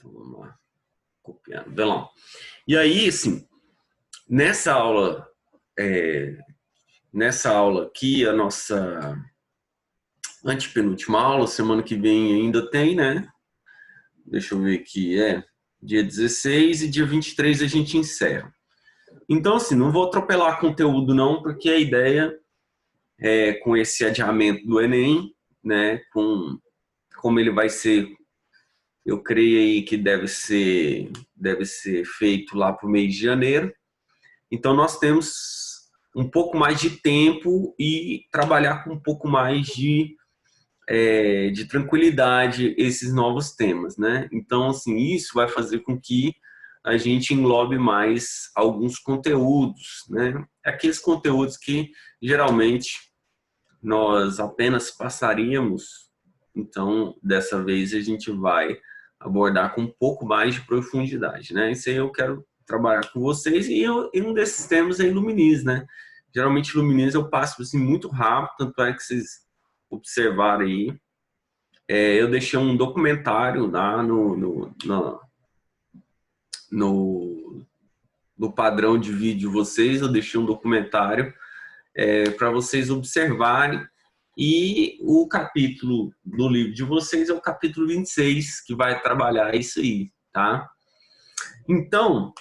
Então, vamos lá. Copiando. Vê lá. E aí, assim, nessa aula aqui, a nossa antepenúltima aula, semana que vem ainda tem, né? Deixa eu ver aqui, dia 16 e dia 23 a gente encerra. Então, assim, não vou atropelar conteúdo não, porque a ideia é com esse adiamento do Enem, né, como ele vai ser, eu creio aí que deve ser feito lá para o mês de janeiro. Então, nós temos um pouco mais de tempo e trabalhar com um pouco mais de tranquilidade esses novos temas, né? Então, assim, isso vai fazer com que a gente englobe mais alguns conteúdos, né? Aqueles conteúdos que geralmente nós apenas passaríamos. Então, dessa vez a gente vai abordar com um pouco mais de profundidade, né? Isso aí eu quero trabalhar com vocês e um desses temas é Illuminise, né? Geralmente Illuminise eu passo assim muito rápido, tanto é que vocês observaram aí. Eu deixei um documentário lá no padrão de vídeo de vocês, eu deixei um documentário para vocês observarem. E o capítulo do livro de vocês é o capítulo 26, que vai trabalhar isso aí, tá? Então,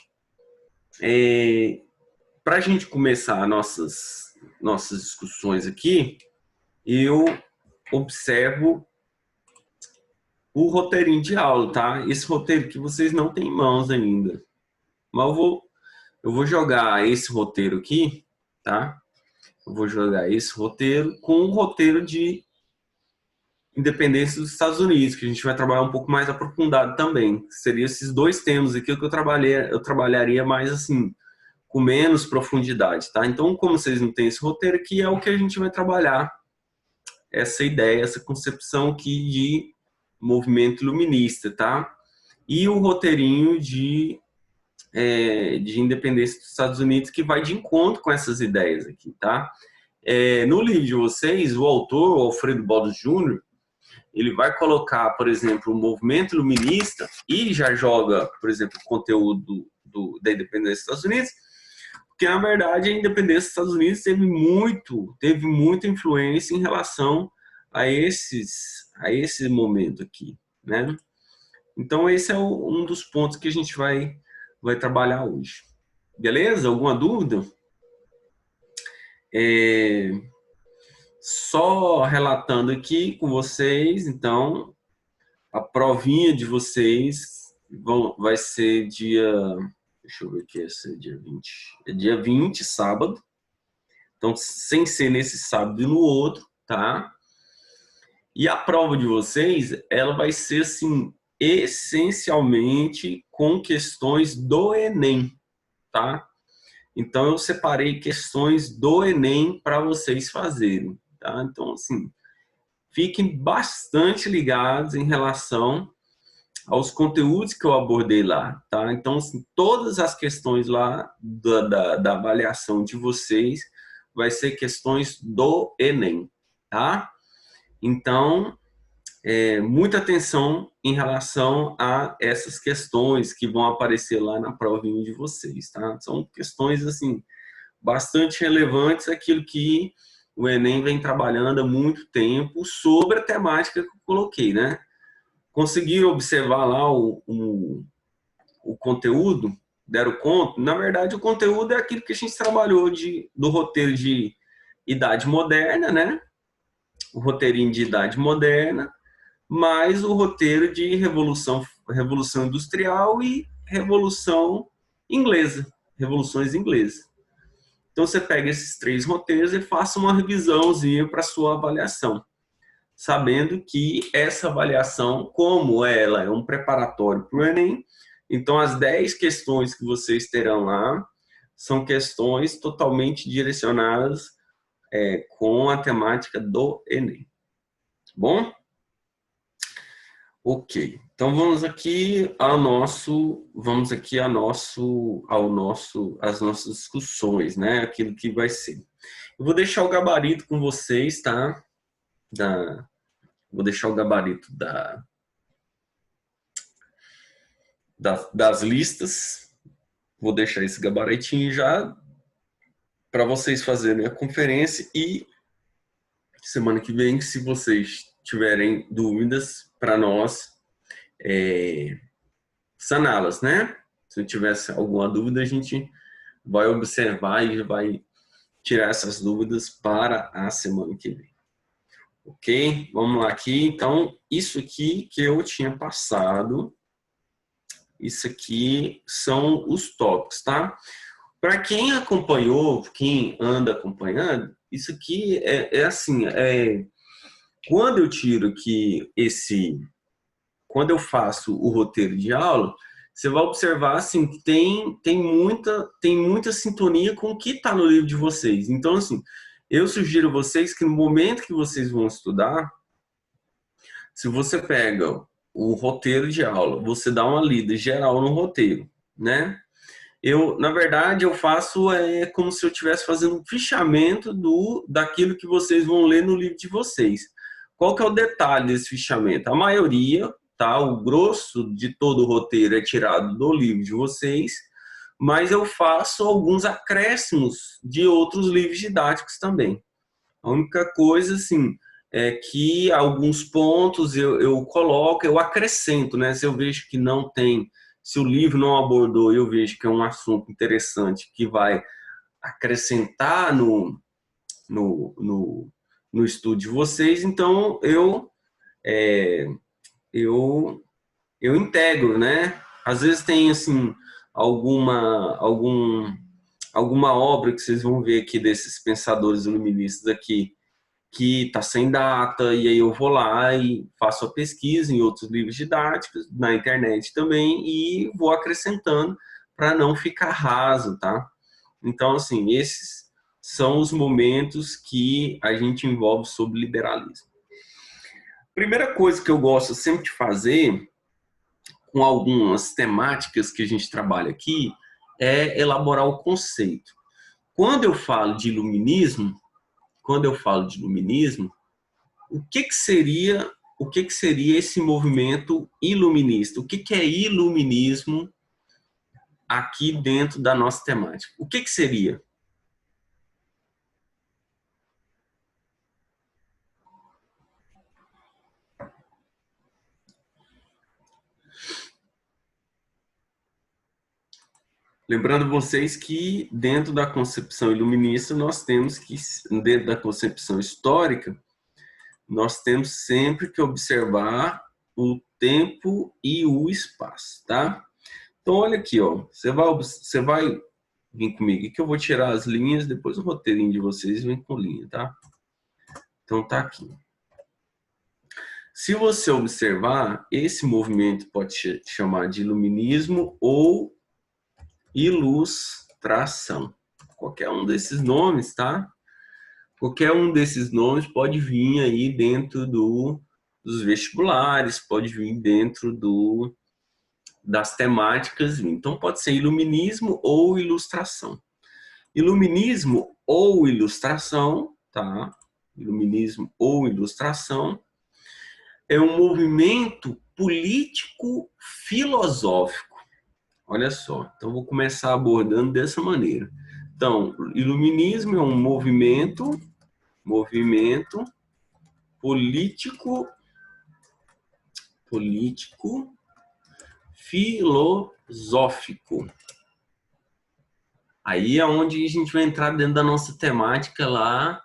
para a gente começar nossas discussões aqui, eu observo o roteirinho de aula, tá? Esse roteiro que vocês não têm em mãos ainda. Mas eu vou jogar esse roteiro aqui, tá? Eu vou jogar esse roteiro com o roteiro de independência dos Estados Unidos, que a gente vai trabalhar um pouco mais aprofundado também. Seriam esses dois temas aqui que eu trabalharia mais assim, com menos profundidade, tá? Então, como vocês não têm esse roteiro aqui, é o que a gente vai trabalhar, essa ideia, essa concepção aqui de movimento iluminista, tá? E o roteirinho de independência dos Estados Unidos, que vai de encontro com essas ideias aqui, tá? No livro de vocês, o autor, o Alfredo Baldos Jr., ele vai colocar, por exemplo, o movimento iluminista e já joga, por exemplo, o conteúdo da independência dos Estados Unidos, porque, na verdade, a independência dos Estados Unidos teve muita influência em relação a esse momento aqui, né? Então, esse é um dos pontos que a gente vai trabalhar hoje. Beleza? Alguma dúvida? Só relatando aqui com vocês, então, a provinha de vocês vai ser dia... Deixa eu ver aqui, esse é dia 20. É dia 20, sábado. Então, sem ser nesse sábado e no outro, tá? E a prova de vocês, ela vai ser, assim, essencialmente com questões do Enem, tá? Então, eu separei questões do Enem para vocês fazerem, tá? Então, assim, fiquem bastante ligados em relação aos conteúdos que eu abordei lá, tá? Então, assim, todas as questões lá da avaliação de vocês vai ser questões do Enem, tá? Então, muita atenção em relação a essas questões que vão aparecer lá na provinha de vocês, tá? São questões, assim, bastante relevantes, aquilo que o Enem vem trabalhando há muito tempo sobre a temática que eu coloquei, né? Conseguiram observar lá o conteúdo? Deram conta? Na verdade, o conteúdo é aquilo que a gente trabalhou do roteiro de idade moderna, né? O roteirinho de idade moderna, mais o roteiro de revolução industrial e revolução inglesa, revoluções inglesas. Então, você pega esses três roteiros e faça uma revisãozinha para sua avaliação, sabendo que essa avaliação, como ela é um preparatório para o Enem, então as 10 questões que vocês terão lá são questões totalmente direcionadas com a temática do Enem. Bom? Ok. Então vamos aqui às nossas discussões, né? Aquilo que vai ser. Eu vou deixar o gabarito com vocês, tá? Vou deixar o gabarito das listas. Vou deixar esse gabaritinho já para vocês fazerem a conferência e semana que vem, se vocês tiverem dúvidas, para nós saná-las, né? Se tivesse alguma dúvida, a gente vai observar e vai tirar essas dúvidas para a semana que vem. Ok? Vamos lá aqui. Então, isso aqui que eu tinha passado, isso aqui são os tópicos, tá? Para quem acompanhou, quem anda acompanhando, isso aqui é assim, quando eu tiro aqui quando eu faço o roteiro de aula, você vai observar assim que tem muita sintonia com o que está no livro de vocês. Então, assim, eu sugiro a vocês que no momento que vocês vão estudar, se você pega o roteiro de aula, você dá uma lida geral no roteiro, né? Na verdade, eu faço como se eu estivesse fazendo um fichamento daquilo que vocês vão ler no livro de vocês. Qual que é o detalhe desse fichamento? A maioria, tá? O grosso de todo o roteiro é tirado do livro de vocês, mas eu faço alguns acréscimos de outros livros didáticos também. A única coisa, assim, é que alguns pontos eu coloco, eu acrescento, né? Se eu vejo que não tem, se o livro não abordou, eu vejo que é um assunto interessante que vai acrescentar no estudo de vocês, então eu integro, né? Às vezes tem, assim, alguma obra que vocês vão ver aqui desses pensadores iluministas aqui, que está sem data, e aí eu vou lá e faço a pesquisa em outros livros didáticos, na internet também, e vou acrescentando para não ficar raso, tá? Então, assim, esses são os momentos que a gente envolve sobre liberalismo. Primeira coisa que eu gosto sempre de fazer, com algumas temáticas que a gente trabalha aqui, é elaborar o conceito. Quando eu falo de iluminismo, o que seria esse movimento iluminista? O que é iluminismo aqui dentro da nossa temática? O que seria? Lembrando vocês que dentro da concepção iluminista nós temos que, dentro da concepção histórica, nós temos sempre que observar o tempo e o espaço, tá? Então, olha aqui, ó. Você vai vir comigo que eu vou tirar as linhas, depois o roteirinho de vocês vem com linha, tá? Então, tá aqui. Se você observar, esse movimento pode chamar de iluminismo ou ilustração. Qualquer um desses nomes, tá? Qualquer um desses nomes pode vir aí dentro dos vestibulares, pode vir dentro das temáticas. Então, pode ser iluminismo ou ilustração. Iluminismo ou ilustração, tá? Iluminismo ou ilustração é um movimento político-filosófico. Olha só, então vou começar abordando dessa maneira. Então, iluminismo é um movimento político-filosófico. Aí é onde a gente vai entrar dentro da nossa temática lá,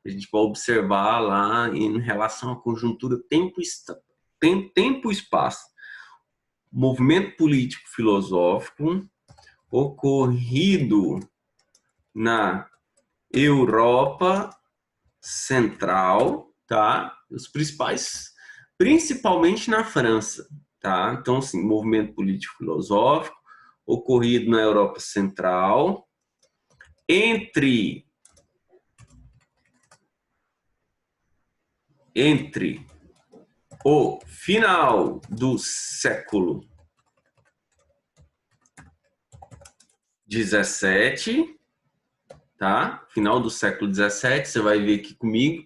a gente vai observar lá em relação à conjuntura tempo e espaço. Movimento político-filosófico ocorrido na Europa Central, tá? Os principais, principalmente na França, tá? Então, assim, movimento político-filosófico ocorrido na Europa Central entre o final do século XVII, tá? Final do século XVII, você vai ver aqui comigo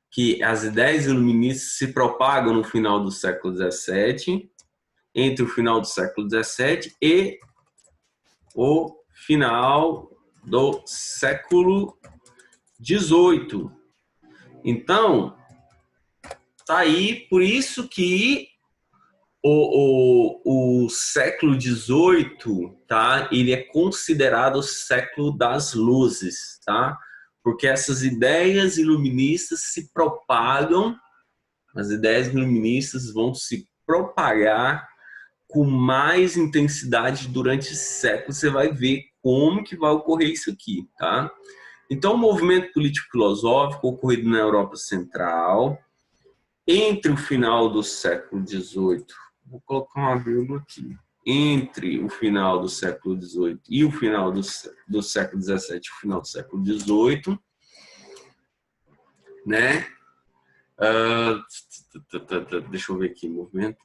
que as ideias iluministas se propagam no final do século XVII entre o final do século XVII e o final do século XVIII. Então, tá aí, por isso que o século XVIII, tá? Ele é considerado o século das luzes, tá? Porque essas ideias iluministas se propagam, as ideias iluministas vão se propagar com mais intensidade durante séculos. Você vai ver como que vai ocorrer isso aqui, tá? Então, o movimento político-filosófico ocorrido na Europa Central entre o final do século XVIII, vou colocar uma vírgula aqui, entre o final do século XVIII e o final do século XVII e o final do século XVIII, né? Deixa eu ver aqui, movimento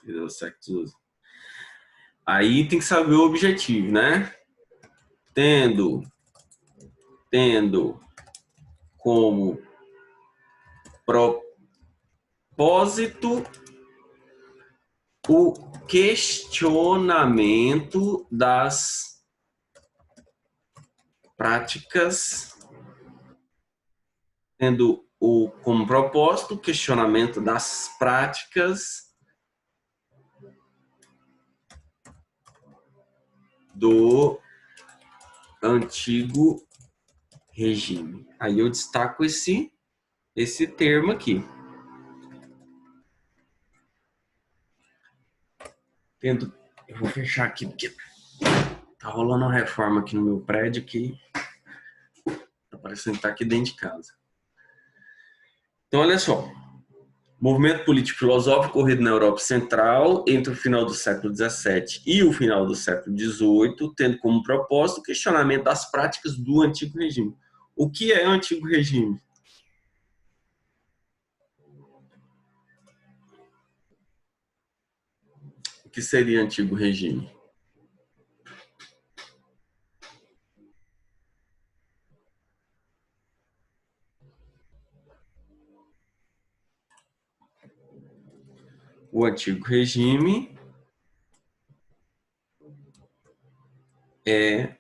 do século XVIII. Aí tem que saber o objetivo, né? Tendo como propósito o questionamento das práticas, tendo como propósito o questionamento das práticas do antigo regime. Aí eu destaco esse termo aqui. Eu vou fechar aqui porque tá rolando uma reforma aqui no meu prédio que tá parecendo que tá aqui dentro de casa. Então, olha só. Movimento político-filosófico ocorrido na Europa Central entre o final do século XVII e o final do século XVIII, tendo como propósito o questionamento das práticas do antigo regime. O que é antigo regime? O que seria antigo regime? O antigo regime é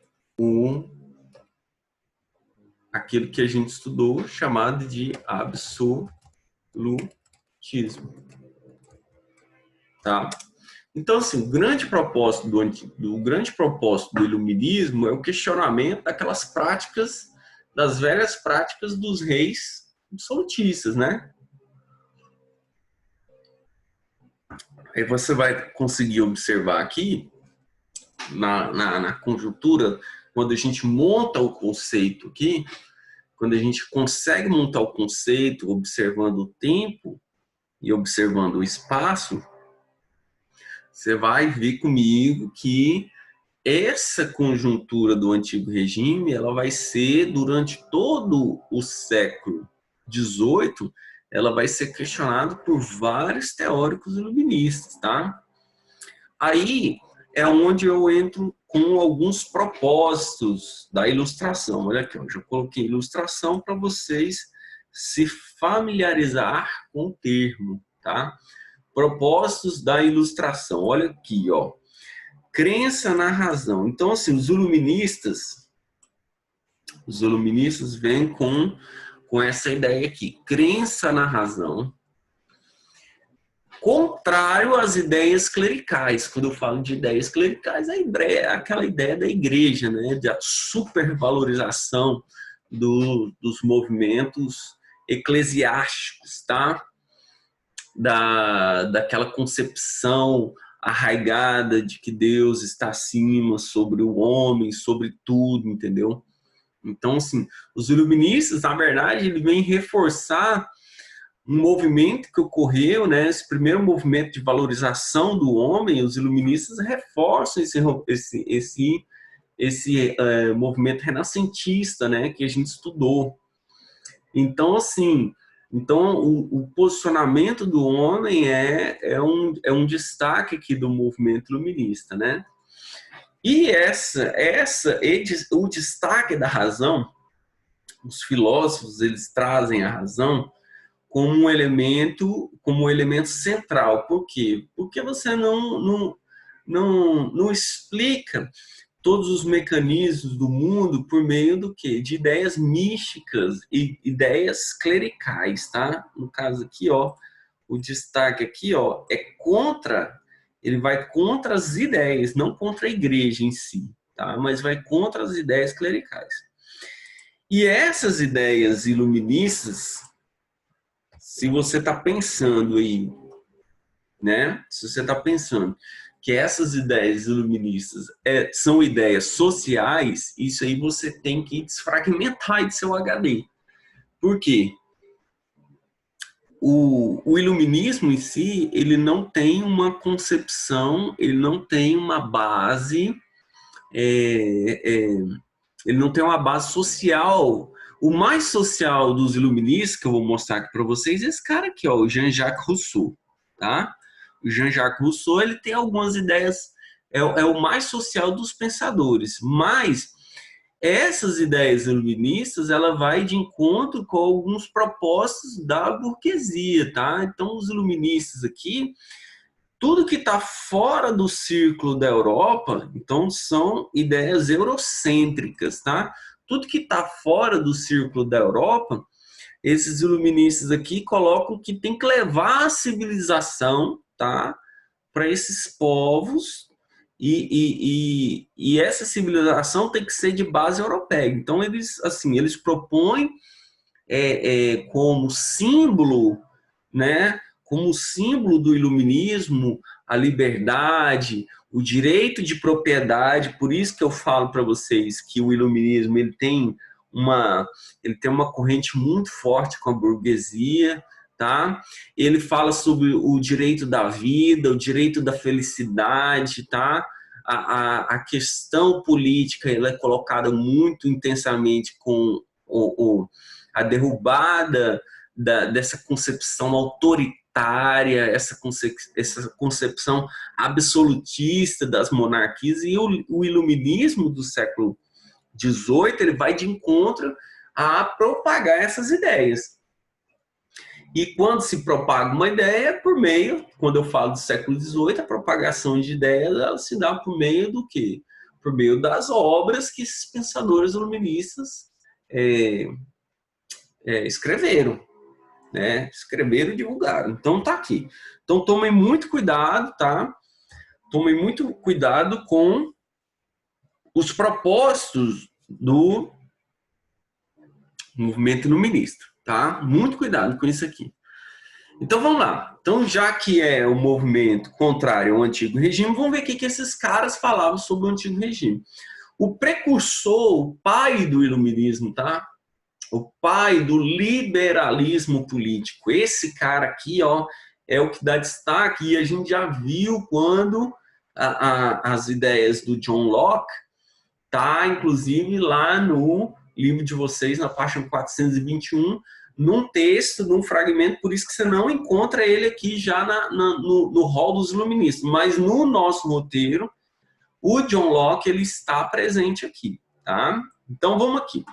aquilo que a gente estudou chamado de absolutismo, tá? Então, assim, o grande propósito do iluminismo é o questionamento daquelas práticas, das velhas práticas dos reis absolutistas, né? Aí você vai conseguir observar aqui, na conjuntura, quando a gente monta o conceito aqui, quando a gente consegue montar o conceito observando o tempo e observando o espaço, você vai ver comigo que essa conjuntura do antigo regime, ela vai ser, durante todo o século XVIII, ela vai ser questionada por vários teóricos iluministas, tá? Aí é onde eu entro com alguns propósitos da ilustração. Olha aqui, eu já coloquei ilustração para vocês se familiarizar com o termo, tá? Propósitos da ilustração. Olha aqui, ó. Crença na razão. Então, assim, os iluministas vêm com essa ideia aqui. Crença na razão. Contrário às ideias clericais. Quando eu falo de ideias clericais, é aquela ideia da igreja, né? De supervalorização dos movimentos eclesiásticos, tá? Daquela concepção arraigada de que Deus está acima sobre o homem, sobre tudo, entendeu? Então, assim, os iluministas, na verdade, eles vêm reforçar um movimento que ocorreu, né? Esse primeiro movimento de valorização do homem, os iluministas reforçam esse movimento renascentista, né? Que a gente estudou. Então, assim, o posicionamento do homem é um destaque aqui do movimento iluminista, né? E o destaque da razão, os filósofos, eles trazem a razão como um elemento central. Por quê? Porque você não explica todos os mecanismos do mundo por meio do quê? De ideias místicas e ideias clericais, tá? No caso aqui, ó, o destaque aqui, ó, ele vai contra as ideias, não contra a igreja em si, tá? Mas vai contra as ideias clericais. E essas ideias iluministas, se você está pensando aí, né? Se você está pensando que essas ideias iluministas são ideias sociais, isso aí você tem que desfragmentar de seu HD. Por quê? O iluminismo em si, ele não tem uma concepção, ele não tem uma base, ele não tem uma base social. O mais social dos iluministas, que eu vou mostrar aqui para vocês, é esse cara aqui, ó, o Jean-Jacques Rousseau, tá? O Jean-Jacques Rousseau, ele tem algumas ideias, é o mais social dos pensadores, mas essas ideias iluministas, ela vai de encontro com alguns propósitos da burguesia, tá? Então, os iluministas aqui, tudo que está fora do círculo da Europa, então, são ideias eurocêntricas, tá? Tudo que está fora do círculo da Europa, esses iluministas aqui colocam que tem que levar a civilização, tá, para esses povos, e essa civilização tem que ser de base europeia. Então, eles propõem como símbolo, né, como símbolo do iluminismo, a liberdade, o direito de propriedade. Por isso que eu falo para vocês que o iluminismo ele tem uma corrente muito forte com a burguesia, tá? Ele fala sobre o direito da vida, o direito da felicidade, tá? A questão política ela é colocada muito intensamente com a derrubada dessa concepção autoritária, essa concepção absolutista das monarquias, e o iluminismo do século XVIII ele vai de encontro a propagar essas ideias. E quando se propaga uma ideia, por meio, quando eu falo do século XVIII, a propagação de ideias ela se dá por meio do quê? Por meio das obras que esses pensadores iluministas escreveram, né? Escreveram e divulgaram. Então tá aqui. Então tomem muito cuidado, tá? Tomem muito cuidado com os propósitos do movimento iluminista, tá? Muito cuidado com isso aqui. Então vamos lá. Então, já que é o movimento contrário ao antigo regime, vamos ver o que esses caras falavam sobre o antigo regime. O precursor, o pai do iluminismo, tá? O pai do liberalismo político. Esse cara aqui, ó, é o que dá destaque, e a gente já viu quando as ideias do John Locke tá, inclusive, lá no livro de vocês, na página 421, num texto, num fragmento, por isso que você não encontra ele aqui já no hall dos iluministas. Mas no nosso roteiro, o John Locke ele está presente aqui, tá? Então, vamos aqui.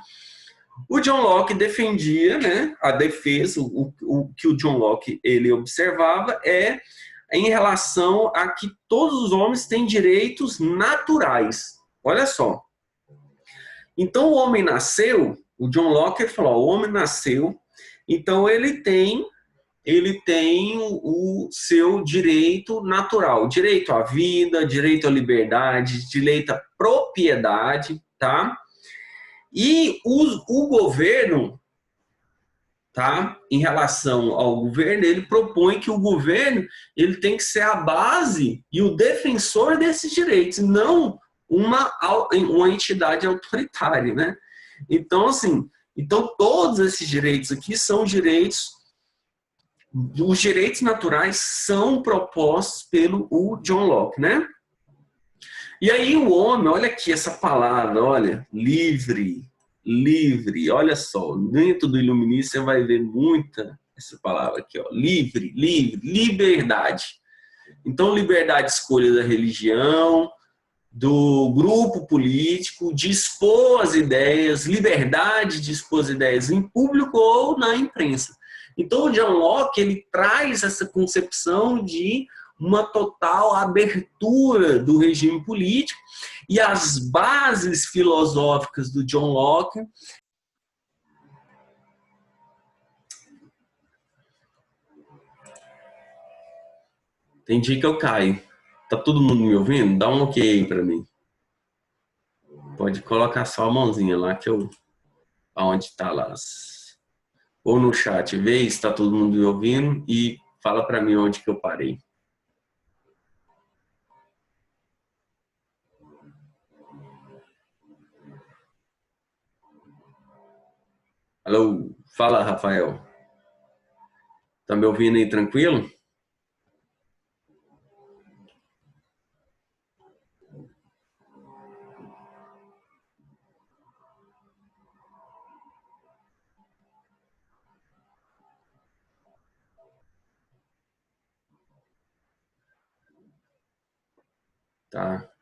O John Locke defendia, né, a defesa, o que o John Locke ele observava em relação a que todos os homens têm direitos naturais. Olha só. Então, o homem nasceu, o John Locke falou, o homem nasceu, então ele tem o seu direito natural, direito à vida, direito à liberdade, direito à propriedade, tá? E o governo, tá? Em relação ao governo, ele propõe que o governo ele tem que ser a base e o defensor desses direitos, não uma entidade autoritária, né? Então, assim, todos esses direitos aqui são direitos, os direitos naturais são propostos pelo John Locke, né? E aí o homem, olha aqui essa palavra, olha, livre, olha só, dentro do iluminismo você vai ver muita essa palavra aqui, ó, livre, liberdade. Então, liberdade de escolha da religião, do grupo político, de expor as ideias, liberdade de expor as ideias em público ou na imprensa. Então, o John Locke ele traz essa concepção de uma total abertura do regime político e as bases filosóficas do John Locke. Tem dia que eu caio. Tá todo mundo me ouvindo? Dá um ok aí pra mim. Pode colocar só a mãozinha lá que eu... Aonde tá lá. Ou no chat, vê se está todo mundo me ouvindo e fala para mim onde que eu parei. Alô, fala, Rafael. Tá me ouvindo aí tranquilo? Tá.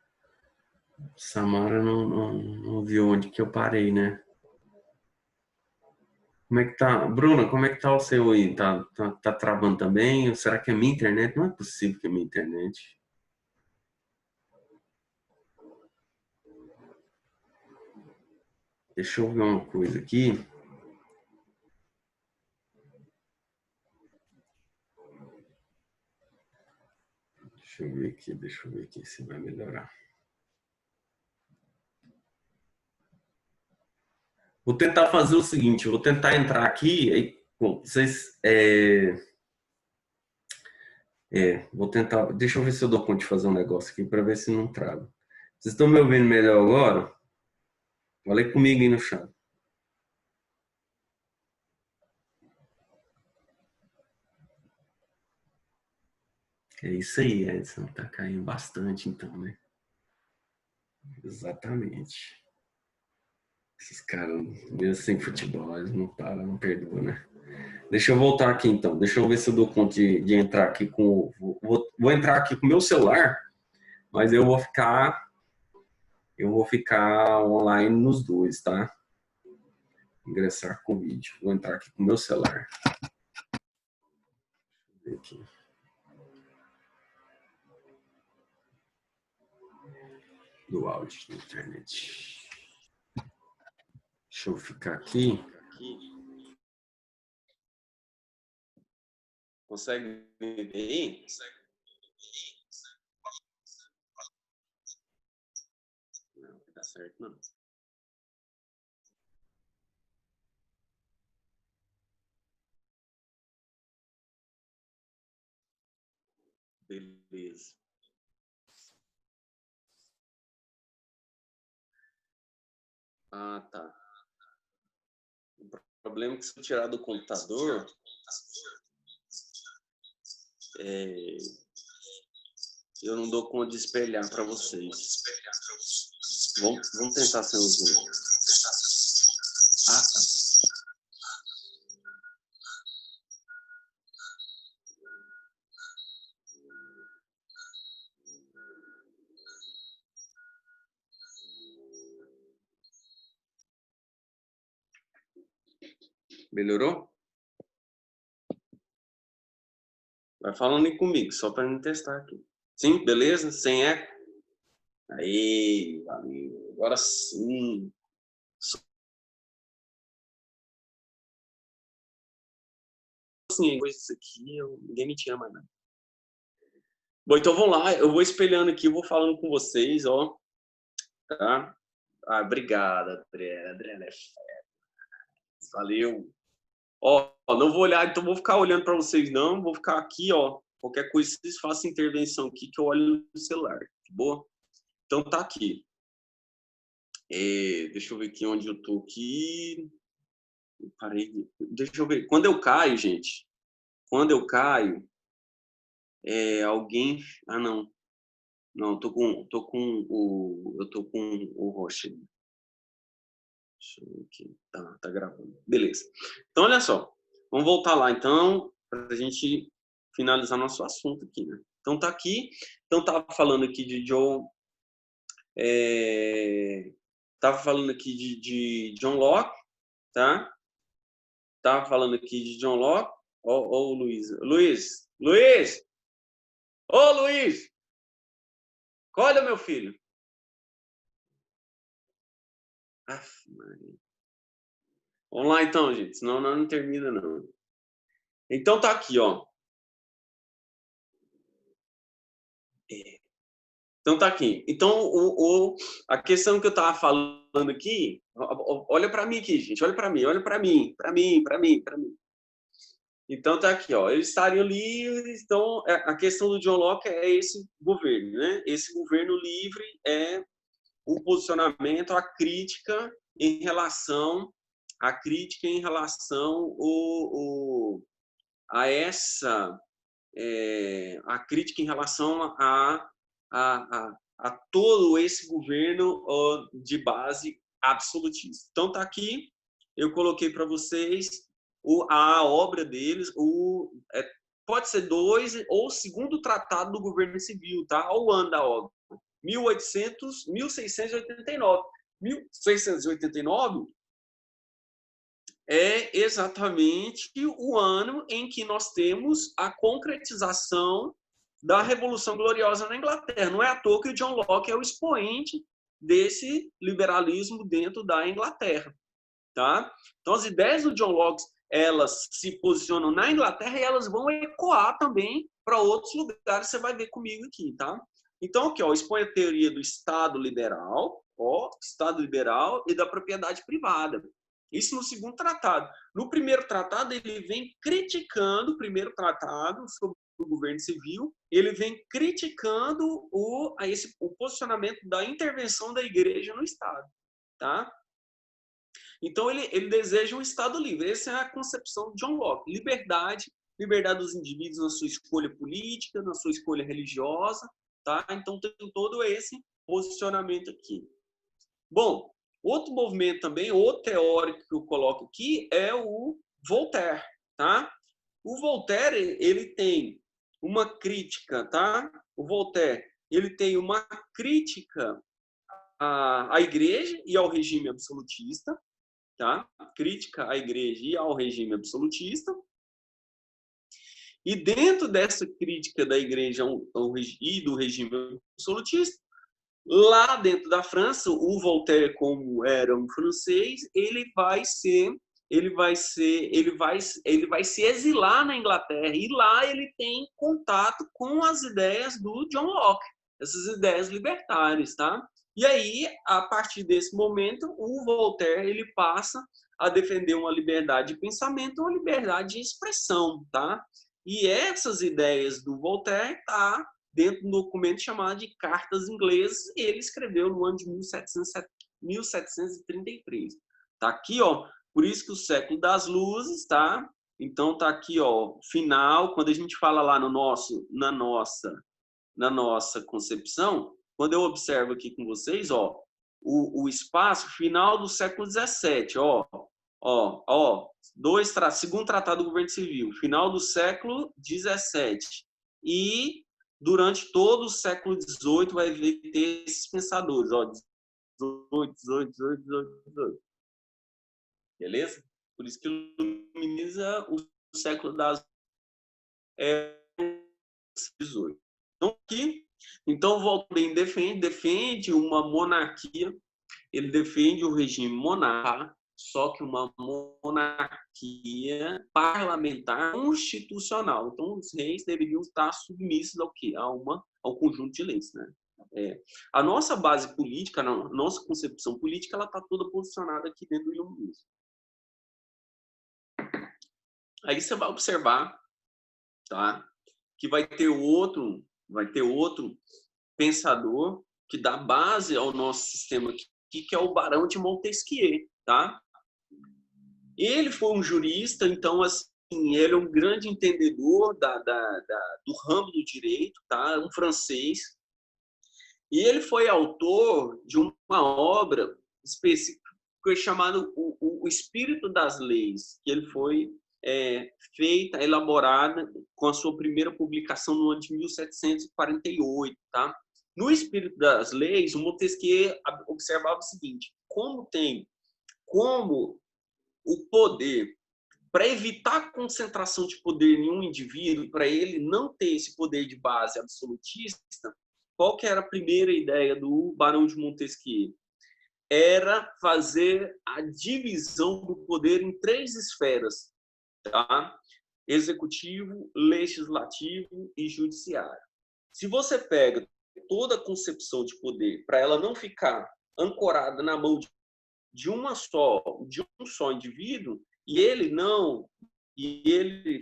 Samara não viu onde que eu parei, né? Como é que tá? Bruna, como é que tá o seu aí? Tá travando também? Ou será que é minha internet? Não é possível que é minha internet. Deixa eu ver uma coisa aqui. Deixa eu ver aqui se vai melhorar. Vou tentar fazer o seguinte, vou tentar entrar aqui, aí, bom, vocês... vou tentar. Deixa eu ver se eu dou conta de fazer um negócio aqui para ver se não trava. Vocês estão me ouvindo melhor agora? Falei comigo aí no chat. É isso aí, Edson. Tá caindo bastante, então, né? Exatamente. Esses caras, mesmo sem futebol, eles não param, não perdoam, né? Deixa eu voltar aqui, então. Deixa eu ver se eu dou conta de entrar aqui com... Vou entrar aqui com o meu celular, mas eu vou ficar online nos dois, tá? Ingressar com vídeo. Vou entrar aqui com o meu celular. Aqui. Do áudio da internet. Deixa eu ficar aqui. Consegue me ver aí? Não, não dá certo não. Beleza. Ah, tá. O problema é que se eu tirar do computador, eu não dou conta de espelhar para vocês. Vamos tentar sem o Zoom. Ah, tá. Melhorou? Vai falando aí comigo, só para me testar aqui. Sim, beleza? Sem eco? Aí, valeu. Agora sim. Assim, coisa isso aqui, ninguém me tira mais nada. Bom, então vamos lá. Eu vou espelhando aqui, eu vou falando com vocês, ó. Tá? Ah, obrigada, Adriana. Adriana é fera. Valeu. Ó, não vou olhar, então vou ficar olhando para vocês, não. Vou ficar aqui, ó. Qualquer coisa, vocês façam intervenção aqui que eu olho no celular. Tá bom? Então tá aqui. Deixa eu ver aqui onde eu tô aqui. Eu parei. Deixa eu ver. Quando eu caio, gente. Quando eu caio, alguém. Ah, não. Não, eu tô com o Rocha. Deixa eu ver aqui. Tá gravando. Beleza. Então, olha só. Vamos voltar lá, então, para a gente finalizar nosso assunto aqui, né? Então, tá aqui. Então, tava falando aqui de John... tava falando aqui de John Locke, tá? Tava falando aqui de John Locke. Ó, o Luiz. Luiz! Ô, Luiz! Acorda, meu filho. Aff, Maria. Vamos lá então, gente, senão não termina não. Então tá aqui, ó. Então tá aqui. Então a questão que eu tava falando aqui, olha para mim aqui, gente, olha para mim, para mim. Então tá aqui, ó. Eles estariam livres. Então a questão do John Locke é esse governo, né? Esse governo livre é o posicionamento, a crítica em relação a essa a crítica em relação a todo esse governo de base absolutista. Então tá aqui, eu coloquei para vocês a obra deles, pode ser 2 ou o segundo tratado do governo civil, tá? Olha o ano da obra, 1689. 1689 é exatamente o ano em que nós temos a concretização da Revolução Gloriosa na Inglaterra. Não é à toa que o John Locke é o expoente desse liberalismo dentro da Inglaterra, tá? Então, as ideias do John Locke, elas se posicionam na Inglaterra e elas vão ecoar também para outros lugares, você vai ver comigo aqui, tá? Então, aqui, ó, expõe a teoria do Estado liberal, Estado liberal e da propriedade privada. Isso no segundo tratado. No primeiro tratado, ele vem criticando, o primeiro tratado sobre o governo civil, ele vem criticando o posicionamento da intervenção da igreja no Estado, tá? Então, ele deseja um Estado livre. Essa é a concepção de John Locke. Liberdade dos indivíduos na sua escolha política, na sua escolha religiosa, tá? Então, tem todo esse posicionamento aqui. Bom, outro movimento também, outro teórico que eu coloco aqui é o Voltaire, tá? O Voltaire, ele tem uma crítica, tá? O Voltaire, ele tem uma crítica à igreja e ao regime absolutista, tá? Crítica à igreja e ao regime absolutista. E dentro dessa crítica da igreja e do regime absolutista, lá dentro da França, o Voltaire, como era um francês, ele vai se exilar na Inglaterra e lá ele tem contato com as ideias do John Locke, essas ideias libertárias, tá? E aí, a partir desse momento, o Voltaire ele passa a defender uma liberdade de pensamento, uma liberdade de expressão, tá? E essas ideias do Voltaire tá dentro de um documento chamado de Cartas Inglesas, e ele escreveu no ano de 1733. Tá aqui, ó, por isso que o século das luzes, tá? Então tá aqui, ó, final, quando a gente fala lá na nossa concepção, quando eu observo aqui com vocês, ó, o espaço final do século XVII, segundo tratado do governo civil, final do século XVII. E durante todo o século XVIII vai ter esses pensadores, ó, 18. Beleza? Por isso que iluminiza o século das 18. Então, aqui, então o Voltaire defende uma monarquia, ele defende o regime monárquico, só que uma monarquia parlamentar constitucional. Então, os reis deveriam estar submissos ao quê? Ao conjunto de leis, né? A nossa base política, a nossa concepção política, ela está toda posicionada aqui dentro do iluminismo. Aí você vai observar, tá? Que vai ter outro pensador que dá base ao nosso sistema aqui, que é o Barão de Montesquieu, tá? Ele foi um jurista, então, assim, ele é um grande entendedor do ramo do direito, tá? Um francês. E ele foi autor de uma obra específica chamada o Espírito das Leis, que ele foi elaborada com a sua primeira publicação no ano de 1748, tá? No Espírito das Leis, o Montesquieu observava o seguinte: como o poder para evitar a concentração de poder em um indivíduo, para ele não ter esse poder de base absolutista, qual que era a primeira ideia do Barão de Montesquieu? Era fazer a divisão do poder em 3 esferas, tá? Executivo, legislativo e judiciário. Se você pega toda a concepção de poder para ela não ficar ancorada na mão de um só indivíduo, e ele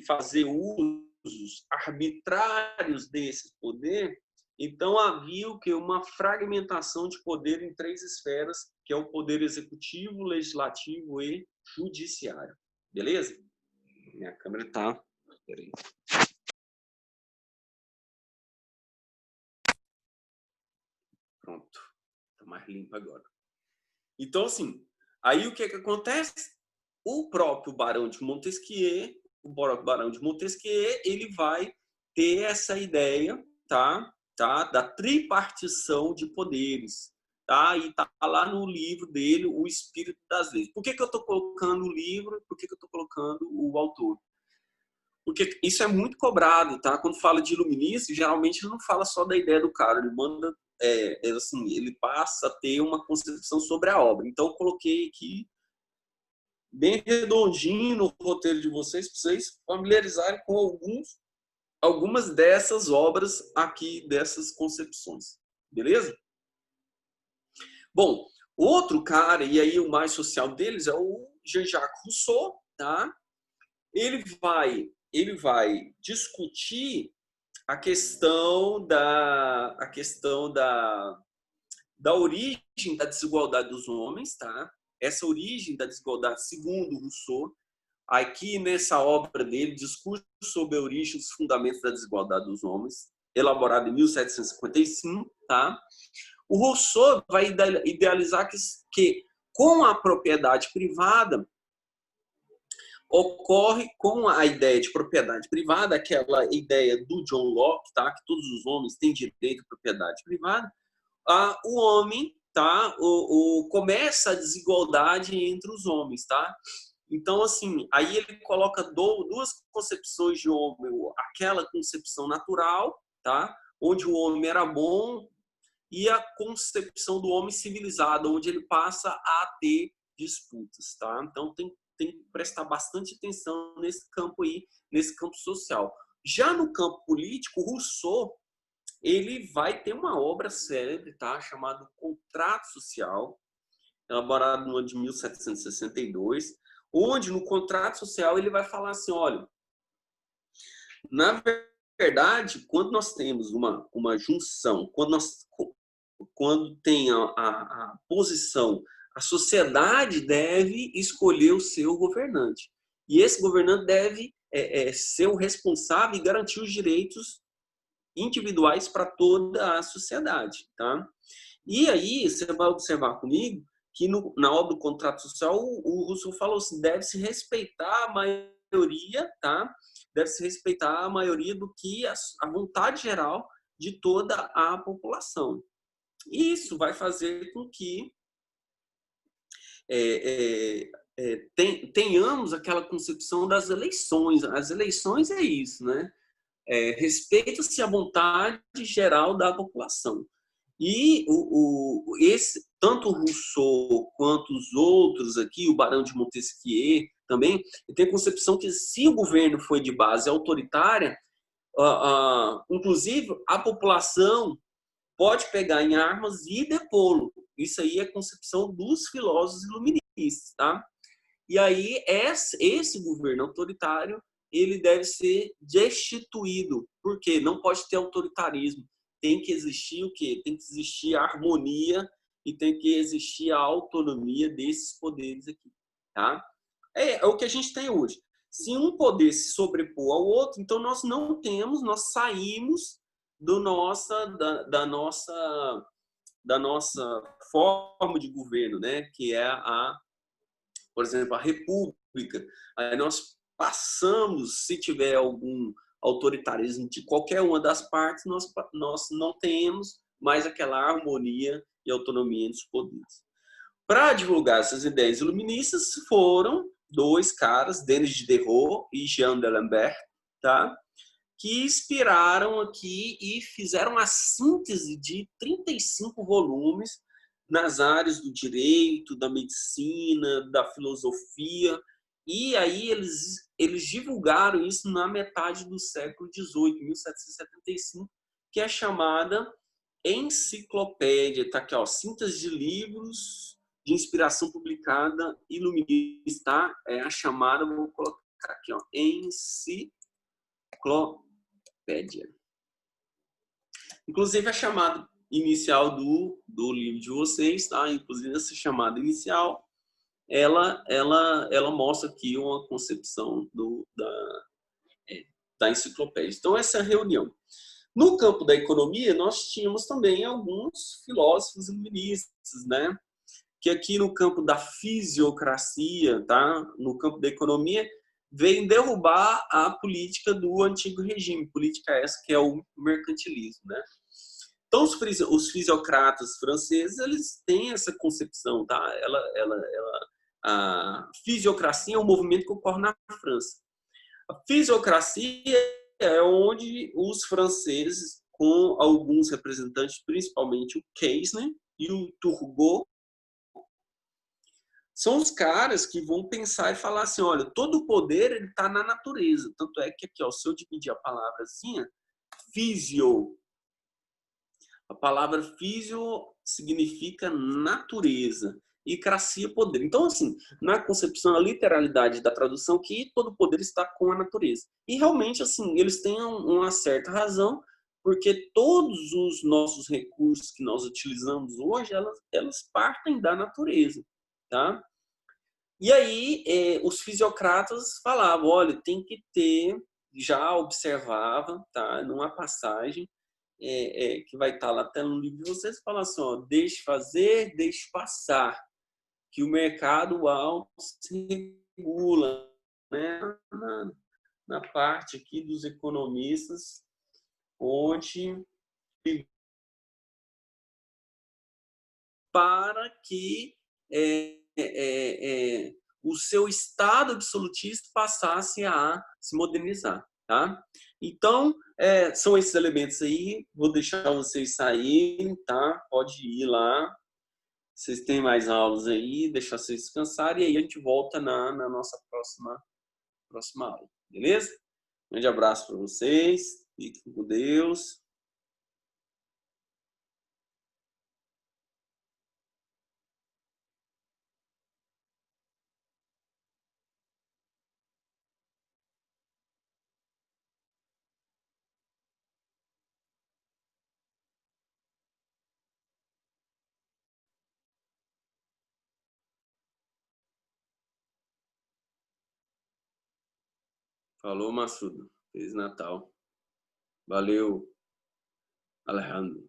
fazer usos arbitrários desse poder, então havia o que? Uma fragmentação de poder em 3 esferas, que é o poder executivo, legislativo e judiciário. Beleza? Minha câmera tá. Peraí. Pronto. Tá mais limpa agora. Então, assim, aí o que acontece? O próprio Barão de Montesquieu, ele vai ter essa ideia, tá, da tripartição de poderes, tá? E tá lá no livro dele, O Espírito das Leis. Por que eu estou colocando o livro? Por que eu estou colocando o autor? Porque isso é muito cobrado, tá? Quando fala de iluminista, geralmente ele não fala só da ideia do cara, ele manda, assim, ele passa a ter uma concepção sobre a obra. Então, eu coloquei aqui bem redondinho no roteiro de vocês, para vocês familiarizarem com algumas dessas obras aqui, dessas concepções. Beleza? Bom, outro cara, e aí o mais social deles, é o Jean-Jacques Rousseau, tá? Ele vai discutir a questão da origem da desigualdade dos homens, tá? Essa origem da desigualdade, segundo Rousseau, aqui nessa obra dele, Discurso sobre a origem e os fundamentos da desigualdade dos homens, elaborado em 1755, tá? O Rousseau vai idealizar que com a propriedade privada ocorre, com a ideia de propriedade privada, aquela ideia do John Locke, tá? Que todos os homens têm direito à propriedade privada, o homem, tá? Começa a desigualdade entre os homens, tá? Então, assim, aí ele coloca duas concepções de homem, aquela concepção natural, tá? Onde o homem era bom, e a concepção do homem civilizado, onde ele passa a ter disputas, tá? Então, tem que prestar bastante atenção nesse campo aí, nesse campo social. Já no campo político, Rousseau, ele vai ter uma obra célebre, tá? Chamada Contrato Social, elaborado no ano de 1762, onde no contrato social ele vai falar assim, olha, na verdade, quando nós temos uma junção, quando tem a posição, a sociedade deve escolher o seu governante. E esse governante deve ser o responsável e garantir os direitos individuais para toda a sociedade, tá? E aí, você vai observar comigo que na obra do contrato social, o Rousseau falou assim, deve-se respeitar a maioria, tá? Deve-se respeitar a maioria do que a vontade geral de toda a população. Isso vai fazer com que tenhamos aquela concepção das eleições. As eleições é isso, né? Respeita-se a vontade geral da população. E tanto o Rousseau quanto os outros aqui, o Barão de Montesquieu também, tem a concepção que se o governo foi de base autoritária, inclusive a população pode pegar em armas e depô-lo. Isso aí é a concepção dos filósofos iluministas, tá? E aí esse governo autoritário ele deve ser destituído, porque não pode ter autoritarismo. Tem que existir o quê? Tem que existir a harmonia e tem que existir a autonomia desses poderes aqui, tá? É o que a gente tem hoje. Se um poder se sobrepor ao outro, então nós saímos da nossa forma de governo, né? Que é por exemplo, a república. Aí nós passamos, se tiver algum autoritarismo de qualquer uma das partes, nós não temos mais aquela harmonia e autonomia entre os poderes. Para divulgar essas ideias iluministas, foram dois caras, Denis Diderot e Jean d'Alembert, tá? Que inspiraram aqui e fizeram a síntese de 35 volumes nas áreas do direito, da medicina, da filosofia, e aí eles divulgaram isso na metade do século XVIII, 1775, que é chamada enciclopédia, tá aqui, ó, síntese de livros de inspiração publicada iluminista, é a chamada, vou colocar aqui, ó, enciclopédia. Inclusive a chamada inicial do livro de vocês, tá? Inclusive essa chamada inicial, ela mostra aqui uma concepção da enciclopédia. Então essa reunião. No campo da economia, nós tínhamos também alguns filósofos iluministas, né? Que aqui no campo da fisiocracia, tá? No campo da economia, vem derrubar a política do antigo regime, política essa que é o mercantilismo, né? Então, os fisiocratas franceses, eles têm essa concepção, tá? A fisiocracia é um movimento que ocorre na França. A fisiocracia é onde os franceses, com alguns representantes, principalmente o Keynes e o Turgot, são os caras que vão pensar e falar assim, olha, todo o poder ele está na natureza. Tanto é que aqui, ó, se eu dividir a palavrazinha, fisio, a palavra fisio significa natureza e cracia poder. Então, assim, na concepção, a literalidade da tradução, que todo poder está com a natureza. E realmente, assim, eles têm uma certa razão, porque todos os nossos recursos que nós utilizamos hoje, elas partem da natureza, tá? E aí, os fisiocratas falavam, olha, tem que ter, já observava, tá, numa passagem, que vai estar lá até no livro de vocês, fala assim, ó, deixe fazer, deixe passar, que o mercado alto se regula, né? Na parte aqui dos economistas, onde para que o seu estado absolutista passasse a se modernizar, tá? Então, são esses elementos aí, vou deixar vocês saírem, tá? Pode ir lá, vocês têm mais aulas aí, deixar vocês descansarem, e aí a gente volta na nossa próxima aula, beleza? Um grande abraço para vocês, fiquem com Deus. Falou, Massudo. Feliz Natal. Valeu, Alejandro.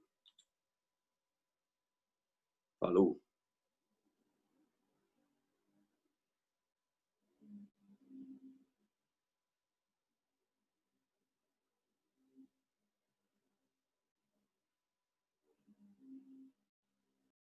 Falou.